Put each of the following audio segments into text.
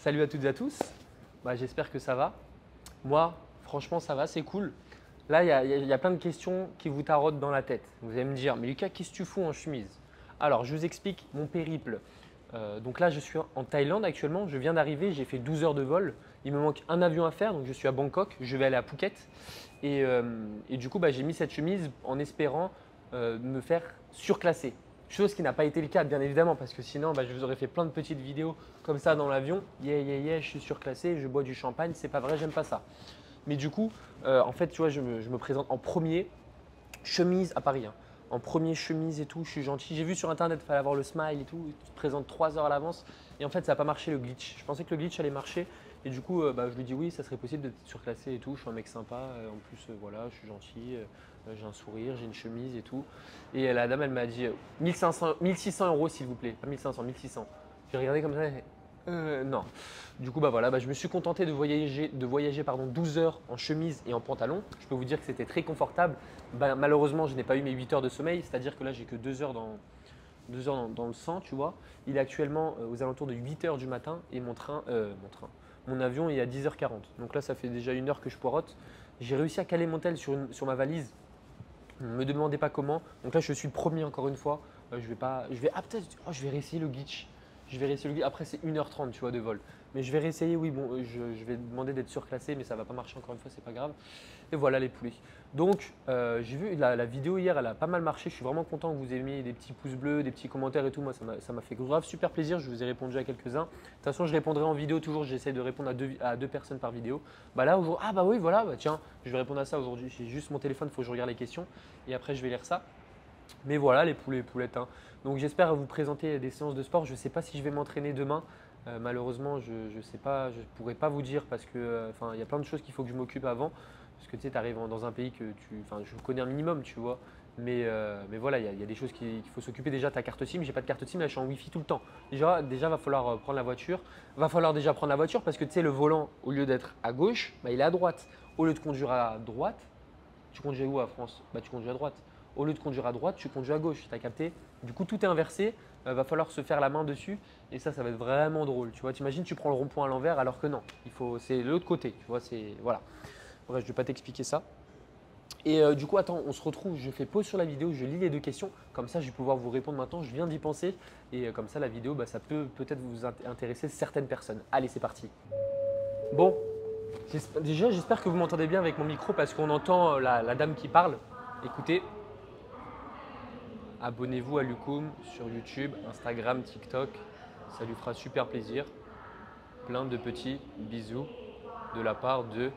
Salut à toutes et à tous. J'espère que ça va. Moi, franchement, ça va, c'est cool. Là, il y a plein de questions qui vous taraudent dans la tête. Vous allez me dire, mais Lucas, qu'est-ce que tu fous en chemise? Alors, je vous explique mon périple. Donc là, je suis en Thaïlande actuellement. Je viens d'arriver, j'ai fait 12 heures de vol. Il me manque un avion à faire, donc je suis à Bangkok. Je vais aller à Phuket. Et du coup, j'ai mis cette chemise en espérant me faire surclasser. Chose qui n'a pas été le cas, bien évidemment, parce que sinon, je vous aurais fait plein de petites vidéos comme ça dans l'avion. Yeah, yeah, yeah, je suis surclassé, je bois du champagne, c'est pas vrai, j'aime pas ça. Mais du coup, en fait, tu vois, je me présente en premier chemise à Paris, hein. En premier chemise et tout, je suis gentil. J'ai vu sur internet, il fallait avoir le smile et tout. Tu te présentes 3 heures à l'avance. Et en fait, ça n'a pas marché le glitch. Je pensais que le glitch allait marcher. Et du coup, je lui dis oui, ça serait possible d'être surclassé et tout. Je suis un mec sympa. En plus, voilà, je suis gentil. J'ai un sourire, j'ai une chemise et tout. Et la dame, elle m'a dit 1500, 1600 euros s'il vous plaît. Pas 1500, 1600. J'ai regardé comme ça. Non. Du coup, je me suis contenté de voyager 12 heures en chemise et en pantalon. Je peux vous dire que c'était très confortable. Malheureusement, je n'ai pas eu mes 8 heures de sommeil, c'est-à-dire que là, j'ai que 2 heures dans le sang, tu vois. Il est actuellement aux alentours de 8 heures du matin et mon avion est à 10h40. Donc là, ça fait déjà 1 heure que je poirote. J'ai réussi à caler mon tel sur ma valise. Ne me demandez pas comment. Donc là, je suis le premier encore une fois. Peut-être, je vais réessayer le glitch. Je vais réessayer le glitch. Après, c'est 1h30, tu vois, de vol. Mais je vais réessayer, oui, bon, je vais demander d'être surclassé, mais ça ne va pas marcher encore une fois, c'est pas grave. Et voilà les poulets. Donc, j'ai vu la vidéo hier, elle a pas mal marché. Je suis vraiment content que vous ayez mis des petits pouces bleus, des petits commentaires et tout. Moi, ça m'a fait grave super plaisir. Je vous ai répondu à quelques-uns. De toute façon, je répondrai en vidéo toujours. J'essaie de répondre à deux personnes par vidéo. Là, aujourd'hui, oui, voilà, tiens, je vais répondre à ça aujourd'hui. J'ai juste mon téléphone, il faut que je regarde les questions. Et après, je vais lire ça. Mais voilà les poulets et poulettes, hein. Donc, j'espère vous présenter des séances de sport. Je ne sais pas si je vais m'entraîner demain. Malheureusement, je ne sais pas, je ne pourrais pas vous dire parce que il y a plein de choses qu'il faut que je m'occupe avant. Parce que tu sais, tu arrives dans un pays que je connais un minimum, tu vois. Mais voilà, il y a des choses qu'il faut s'occuper. Déjà, ta carte SIM, j'ai pas de carte SIM, là je suis en Wi-Fi tout le temps. Déjà va falloir prendre la voiture. Va falloir déjà prendre la voiture parce que tu sais, le volant, au lieu d'être à gauche, il est à droite. Au lieu de conduire à droite, tu conduis où à France? Tu conduis à droite. Au lieu de conduire à droite, tu conduis à gauche. Tu as capté? Du coup, tout est inversé. Va falloir se faire la main dessus. Et ça va être vraiment drôle. Tu vois, t'imagines, tu prends le rond-point à l'envers alors que non. C'est l'autre côté. Tu vois, voilà. Bref, je ne vais pas t'expliquer ça. Et du coup, attends, on se retrouve. Je fais pause sur la vidéo. Je lis les deux questions. Comme ça, je vais pouvoir vous répondre maintenant. Je viens d'y penser. Et comme ça, la vidéo, ça peut peut-être vous intéresser certaines personnes. Allez, c'est parti. Bon, déjà, j'espère que vous m'entendez bien avec mon micro parce qu'on entend la dame qui parle. Écoutez. Abonnez-vous à Lucum sur YouTube, Instagram, TikTok. Ça lui fera super plaisir. Plein de petits bisous de la part de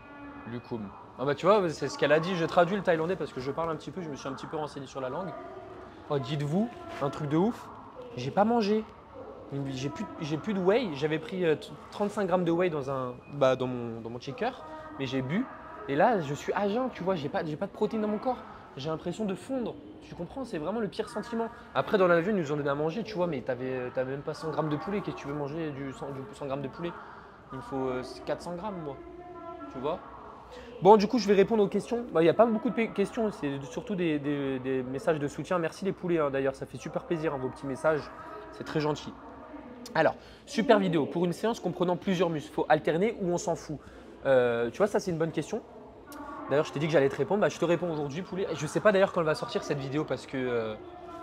Lucum. Tu vois, c'est ce qu'elle a dit. Je traduis le thaïlandais parce que je parle un petit peu. Je me suis un petit peu renseigné sur la langue. Oh, dites-vous, un truc de ouf. J'ai pas mangé. J'ai plus de whey. J'avais pris 35 grammes de whey dans mon shaker, mais j'ai bu. Et là, je suis à jeun, tu vois. J'ai pas de protéines dans mon corps. J'ai l'impression de fondre. Tu comprends? C'est vraiment le pire sentiment. Après, dans l'avion, ils nous ont donné à manger, tu vois, mais t'avais même pas 100 grammes de poulet. Qu'est-ce que tu veux manger du 100 grammes de poulet? Il me faut 400 grammes, moi. Tu vois? Bon, du coup, je vais répondre aux questions. Il n'y a pas beaucoup de questions, c'est surtout des messages de soutien. Merci les poulets, hein, d'ailleurs, ça fait super plaisir, hein, vos petits messages. C'est très gentil. Alors, super vidéo. Pour une séance comprenant plusieurs muscles, faut alterner ou on s'en fout? Tu vois, ça, c'est une bonne question. D'ailleurs, je t'ai dit que j'allais te répondre. Je te réponds aujourd'hui, poulet. Je ne sais pas d'ailleurs quand elle va sortir cette vidéo parce que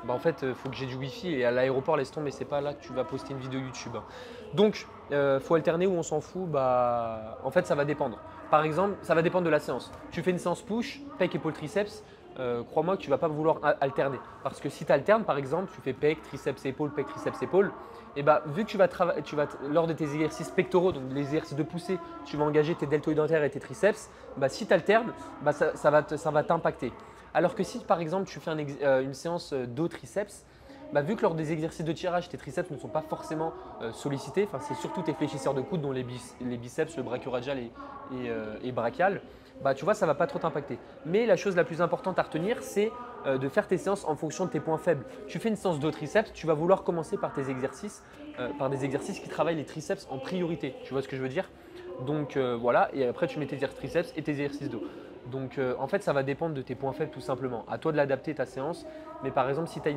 en fait, il faut que j'ai du Wi-Fi et à l'aéroport, laisse tomber, c'est pas là que tu vas poster une vidéo YouTube. Donc, faut alterner ou on s'en fout. En fait, ça va dépendre. Par exemple, ça va dépendre de la séance. Tu fais une séance push, pec, épaule, triceps. Crois-moi que tu ne vas pas vouloir alterner. Parce que si tu alternes, par exemple, tu fais pec, triceps, épaule, pec, triceps, épaule, et vu que lors de tes exercices pectoraux, donc les exercices de poussée, tu vas engager tes deltoïdes dentaires et tes triceps, si tu alternes, ça va t'impacter. Alors que si par exemple tu fais une séance dos triceps, vu que lors des exercices de tirage, tes triceps ne sont pas forcément sollicités, c'est surtout tes fléchisseurs de coude, dont les biceps, le brachioradial et brachial, tu vois, ça ne va pas trop t'impacter. Mais la chose la plus importante à retenir, c'est de faire tes séances en fonction de tes points faibles. Tu fais une séance de triceps, tu vas vouloir commencer par tes exercices, par des exercices qui travaillent les triceps en priorité. Tu vois ce que je veux dire? Donc voilà, et après tu mets tes triceps et tes exercices dos. Donc en fait, ça va dépendre de tes points faibles tout simplement. À toi de l'adapter ta séance. Mais par exemple, si tu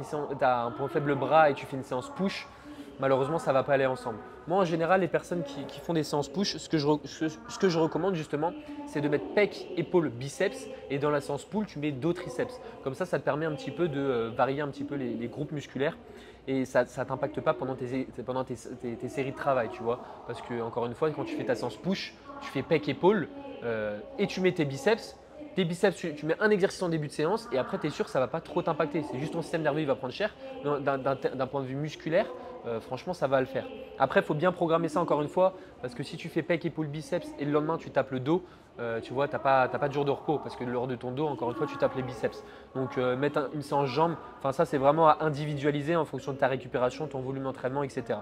as un point faible bras et tu fais une séance push, malheureusement, ça ne va pas aller ensemble. Moi, en général, les personnes qui font des séances push, ce que je recommande justement, c'est de mettre pec, épaule, biceps et dans la séance pull, tu mets dos, triceps. Comme ça te permet un petit peu de varier un petit peu les groupes musculaires et ça ne t'impacte pas pendant tes séries de travail, tu vois. Parce que, encore une fois, quand tu fais ta séance push, tu fais pec, épaule et tu mets tes biceps. Tes biceps, tu mets un exercice en début de séance et après, tu es sûr que ça ne va pas trop t'impacter. C'est juste ton système nerveux qui va prendre cher. D'un point de vue musculaire, franchement, ça va le faire. Après, il faut bien programmer ça encore une fois parce que si tu fais pec, épaule, biceps et le lendemain, tu tapes le dos, tu vois, tu n'as pas de jour de repos parce que lors de ton dos, encore une fois, tu tapes les biceps. Donc, mettre une séance jambes, enfin ça, c'est vraiment à individualiser en fonction de ta récupération, ton volume d'entraînement, etc.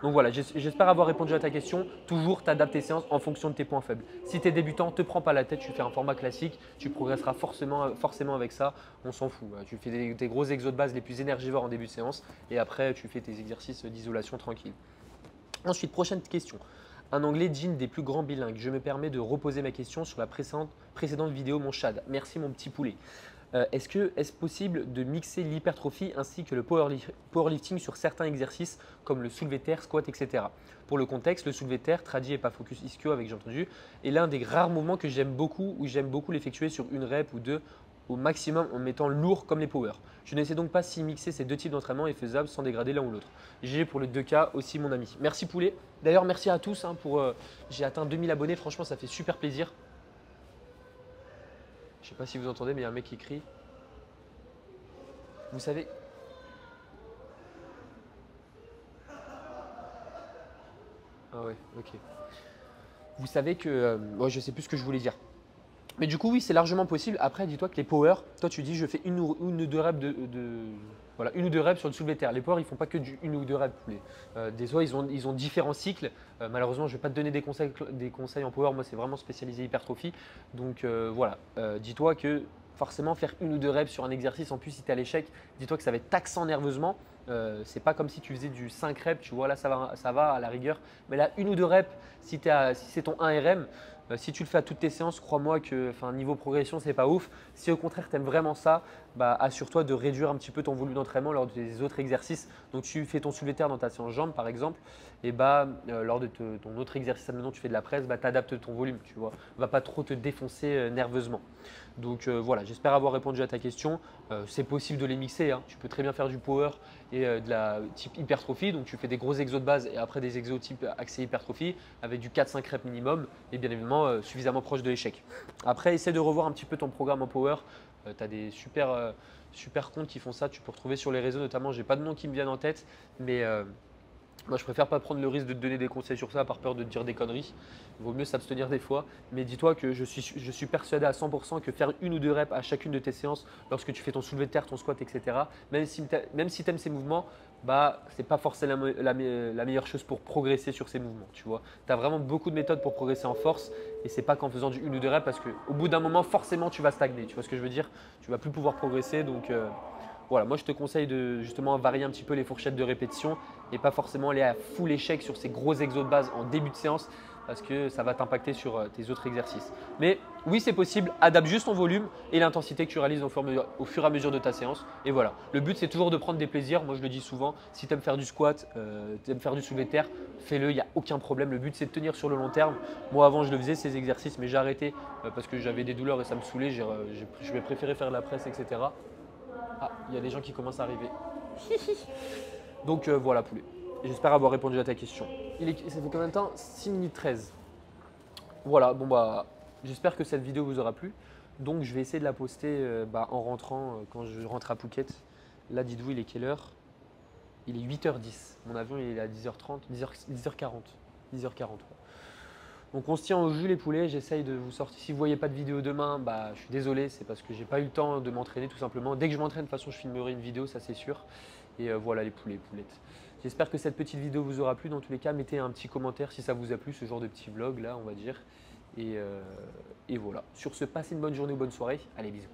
Donc voilà, j'espère avoir répondu à ta question. Toujours, tu adaptes tes séances en fonction de tes points faibles. Si tu es débutant, ne te prends pas la tête, tu fais un format classique, tu progresseras forcément avec ça, on s'en fout. Tu fais des gros exos de base les plus énergivores en début de séance et après, tu fais tes exercices d'isolation tranquille. Ensuite, prochaine question. Un anglais digne des plus grands bilingues. Je me permets de reposer ma question sur la précédente vidéo, mon Chad. Merci mon petit poulet. Est-ce possible de mixer l'hypertrophie ainsi que le powerlifting sur certains exercices comme le soulevé de terre, squat, etc. Pour le contexte, le soulevé de terre, tradi et pas focus ischio avec j'ai entendu, est l'un des rares mouvements que j'aime beaucoup où j'aime beaucoup l'effectuer sur une rep ou deux au maximum en mettant lourd comme les power. Je ne sais donc pas si mixer ces deux types d'entraînement est faisable sans dégrader l'un ou l'autre. GG pour les deux cas aussi mon ami. Merci poulet. D'ailleurs merci à tous j'ai atteint 2000 abonnés, franchement ça fait super plaisir. Je ne sais pas si vous entendez, mais il y a un mec qui crie. Vous savez… Ah ouais, ok. Vous savez que… je ne sais plus ce que je voulais dire. Mais du coup, oui, c'est largement possible. Après, dis-toi que les power, toi tu dis je fais une ou deux reps voilà, une ou deux reps sur le soulevé de terre. Les power, ils font pas que une ou deux reps. Des fois, ils ont différents cycles. Malheureusement, je ne vais pas te donner des conseils en power. Moi, c'est vraiment spécialisé hypertrophie. Donc voilà, dis-toi que forcément, faire une ou deux reps sur un exercice, en plus, si tu es à l'échec, dis-toi que ça va être taxant nerveusement. C'est pas comme si tu faisais du 5 reps, tu vois, là ça va à la rigueur. Mais là, une ou deux reps, si c'est ton 1 RM, si tu le fais à toutes tes séances, crois-moi que niveau progression, c'est pas ouf. Si au contraire, tu aimes vraiment ça, assure-toi de réduire un petit peu ton volume d'entraînement lors des autres exercices. Donc, tu fais ton soulevé de terre dans ta séance jambes, par exemple, et lors de ton autre exercice, maintenant tu fais de la presse, tu adaptes ton volume, tu vois. Va pas trop te défoncer nerveusement. Donc voilà, j'espère avoir répondu à ta question. C'est possible de les mixer, hein. Tu peux très bien faire du power et de la type hypertrophie. Donc tu fais des gros exos de base et après des exos type axé hypertrophie avec du 4-5 reps minimum et bien évidemment suffisamment proche de l'échec. Après, essaie de revoir un petit peu ton programme en power. Tu as des super comptes qui font ça. Tu peux retrouver sur les réseaux notamment. J'ai pas de nom qui me viennent en tête, mais moi, je préfère pas prendre le risque de te donner des conseils sur ça par peur de te dire des conneries. Il vaut mieux s'abstenir des fois. Mais dis-toi que je suis persuadé à 100% que faire une ou deux reps à chacune de tes séances, lorsque tu fais ton soulevé de terre, ton squat, etc., même si tu aimes ces mouvements, c'est pas forcément la meilleure chose pour progresser sur ces mouvements. Tu vois, tu as vraiment beaucoup de méthodes pour progresser en force et c'est pas qu'en faisant du une ou deux reps parce qu'au bout d'un moment, forcément, tu vas stagner. Tu vois ce que je veux dire? Tu vas plus pouvoir progresser. Donc, voilà, moi je te conseille de justement varier un petit peu les fourchettes de répétition et pas forcément aller à full échec sur ces gros exos de base en début de séance parce que ça va t'impacter sur tes autres exercices. Mais oui, c'est possible, adapte juste ton volume et l'intensité que tu réalises au fur et à mesure de ta séance. Et voilà, le but c'est toujours de prendre des plaisirs. Moi je le dis souvent, si tu aimes faire du squat, tu aimes faire du soulevé de terre, fais-le, il n'y a aucun problème. Le but c'est de tenir sur le long terme. Moi avant je le faisais ces exercices, mais j'ai arrêté parce que j'avais des douleurs et ça me saoulait. Je vais préférer faire de la presse, etc. Ah, il y a des gens qui commencent à arriver. Donc voilà poulet. J'espère avoir répondu à ta question. Ça fait combien de temps? 6 minutes 13. Voilà, bon j'espère que cette vidéo vous aura plu. Donc je vais essayer de la poster en rentrant, quand je rentre à Phuket. Là, dites-vous, il est quelle heure? Il est 8h10. Mon avion il est à 10h30, 10h40. 10h40. Donc on se tient au jus les poulets, j'essaye de vous sortir. Si vous ne voyez pas de vidéo demain, je suis désolé, c'est parce que j'ai pas eu le temps de m'entraîner tout simplement. Dès que je m'entraîne, de toute façon, je filmerai une vidéo, ça c'est sûr. Et voilà les poulets, poulettes. J'espère que cette petite vidéo vous aura plu. Dans tous les cas, mettez un petit commentaire si ça vous a plu, ce genre de petit vlog là, on va dire. Et voilà. Sur ce, passez une bonne journée ou bonne soirée. Allez, bisous.